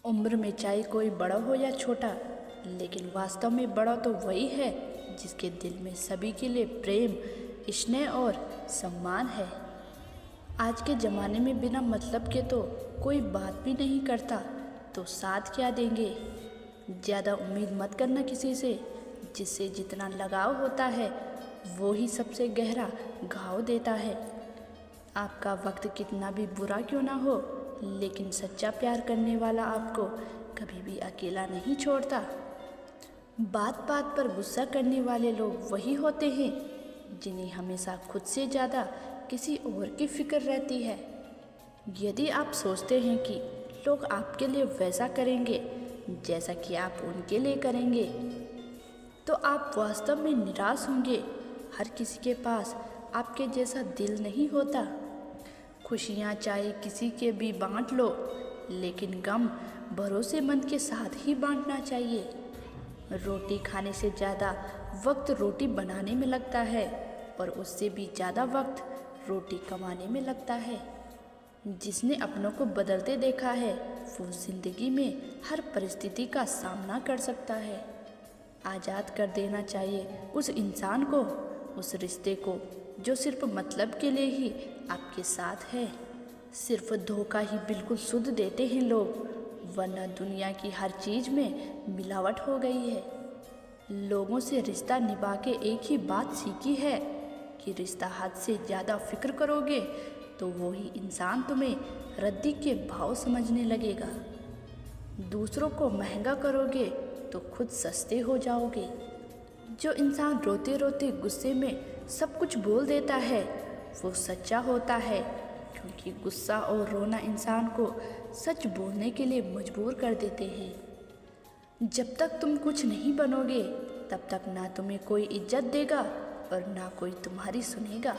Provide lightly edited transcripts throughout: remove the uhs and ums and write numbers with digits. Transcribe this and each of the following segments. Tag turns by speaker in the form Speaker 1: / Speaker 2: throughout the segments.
Speaker 1: उम्र में चाहे कोई बड़ा हो या छोटा, लेकिन वास्तव में बड़ा तो वही है जिसके दिल में सभी के लिए प्रेम, स्नेह और सम्मान है। आज के ज़माने में बिना मतलब के तो कोई बात भी नहीं करता, तो साथ क्या देंगे। ज़्यादा उम्मीद मत करना किसी से, जिससे जितना लगाव होता है वो ही सबसे गहरा घाव देता है। आपका वक्त कितना भी बुरा क्यों ना हो, लेकिन सच्चा प्यार करने वाला आपको कभी भी अकेला नहीं छोड़ता। बात बात पर गुस्सा करने वाले लोग वही होते हैं जिन्हें हमेशा खुद से ज़्यादा किसी और की फिक्र रहती है। यदि आप सोचते हैं कि लोग आपके लिए वैसा करेंगे जैसा कि आप उनके लिए करेंगे, तो आप वास्तव में निराश होंगे। हर किसी के पास आपके जैसा दिल नहीं होता। खुशियाँ चाहे किसी के भी बांट लो, लेकिन गम भरोसेमंद के साथ ही बांटना चाहिए। रोटी खाने से ज़्यादा वक्त रोटी बनाने में लगता है, और उससे भी ज़्यादा वक्त रोटी कमाने में लगता है। जिसने अपनों को बदलते देखा है वो ज़िंदगी में हर परिस्थिति का सामना कर सकता है। आज़ाद कर देना चाहिए उस इंसान को, उस रिश्ते को जो सिर्फ मतलब के लिए ही आपके साथ है। सिर्फ धोखा ही बिल्कुल शुद्ध देते हैं लोग, वरना दुनिया की हर चीज़ में मिलावट हो गई है। लोगों से रिश्ता निभा के एक ही बात सीखी है कि रिश्ता हद से ज़्यादा फिक्र करोगे तो वही इंसान तुम्हें रद्दी के भाव समझने लगेगा। दूसरों को महंगा करोगे तो खुद सस्ते हो जाओगे। जो इंसान रोते रोते गुस्से में सब कुछ बोल देता है वो सच्चा होता है, क्योंकि गुस्सा और रोना इंसान को सच बोलने के लिए मजबूर कर देते हैं। जब तक तुम कुछ नहीं बनोगे तब तक ना तुम्हें कोई इज्जत देगा और ना कोई तुम्हारी सुनेगा।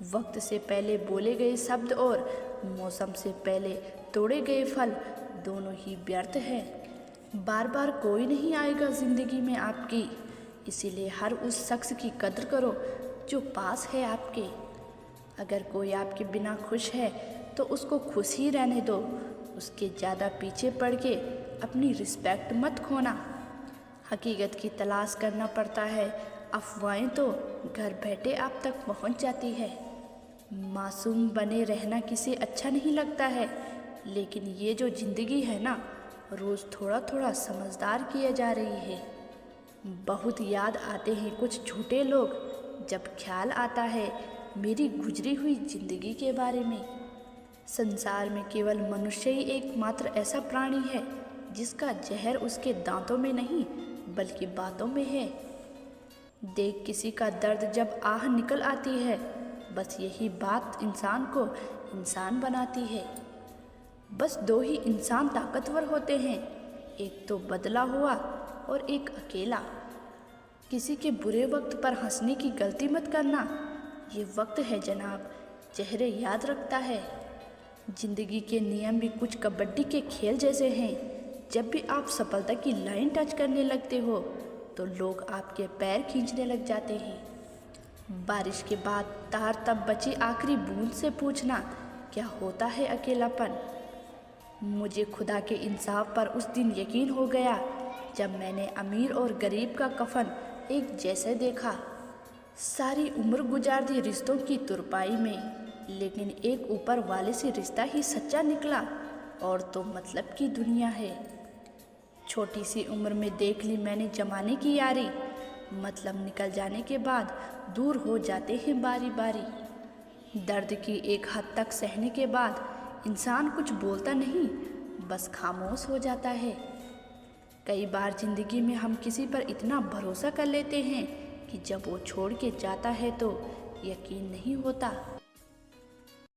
Speaker 1: वक्त से पहले बोले गए शब्द और मौसम से पहले तोड़े गए फल दोनों ही व्यर्थ हैं। बार बार कोई नहीं आएगा ज़िंदगी में आपकी, इसीलिए हर उस शख्स की कद्र करो जो पास है आपके। अगर कोई आपके बिना खुश है तो उसको खुश ही रहने दो, उसके ज़्यादा पीछे पड़ के अपनी रिस्पेक्ट मत खोना। हकीकत की तलाश करना पड़ता है, अफवाहें तो घर बैठे आप तक पहुंच जाती है। मासूम बने रहना किसे अच्छा नहीं लगता है, लेकिन ये जो ज़िंदगी है ना, रोज़ थोड़ा थोड़ा समझदार किए जा रही है। बहुत याद आते हैं कुछ झूठे लोग जब ख्याल आता है मेरी गुजरी हुई ज़िंदगी के बारे में। संसार में केवल मनुष्य ही एकमात्र ऐसा प्राणी है जिसका जहर उसके दांतों में नहीं बल्कि बातों में है। देख किसी का दर्द जब आह निकल आती है, बस यही बात इंसान को इंसान बनाती है। बस दो ही इंसान ताकतवर होते हैं, एक तो बदला हुआ और एक अकेला। किसी के बुरे वक्त पर हंसने की गलती मत करना, ये वक्त है जनाब, चेहरे याद रखता है। जिंदगी के नियम भी कुछ कबड्डी के खेल जैसे हैं। जब भी आप सफलता की लाइन टच करने लगते हो तो लोग आपके पैर खींचने लग जाते हैं। बारिश के बाद तार तब बची आखिरी बूंद से पूछना क्या होता है अकेलापन। मुझे खुदा के इंसाफ पर उस दिन यकीन हो गया जब मैंने अमीर और गरीब का कफन एक जैसे देखा। सारी उम्र गुजार दी रिश्तों की तुरपाई में, लेकिन एक ऊपर वाले से रिश्ता ही सच्चा निकला, और तो मतलब की दुनिया है। छोटी सी उम्र में देख ली मैंने जमाने की यारी, मतलब निकल जाने के बाद दूर हो जाते हैं बारी बारी। दर्द की एक हद तक सहने के बाद इंसान कुछ बोलता नहीं, बस खामोश हो जाता है। कई बार ज़िंदगी में हम किसी पर इतना भरोसा कर लेते हैं कि जब वो छोड़ के जाता है तो यकीन नहीं होता।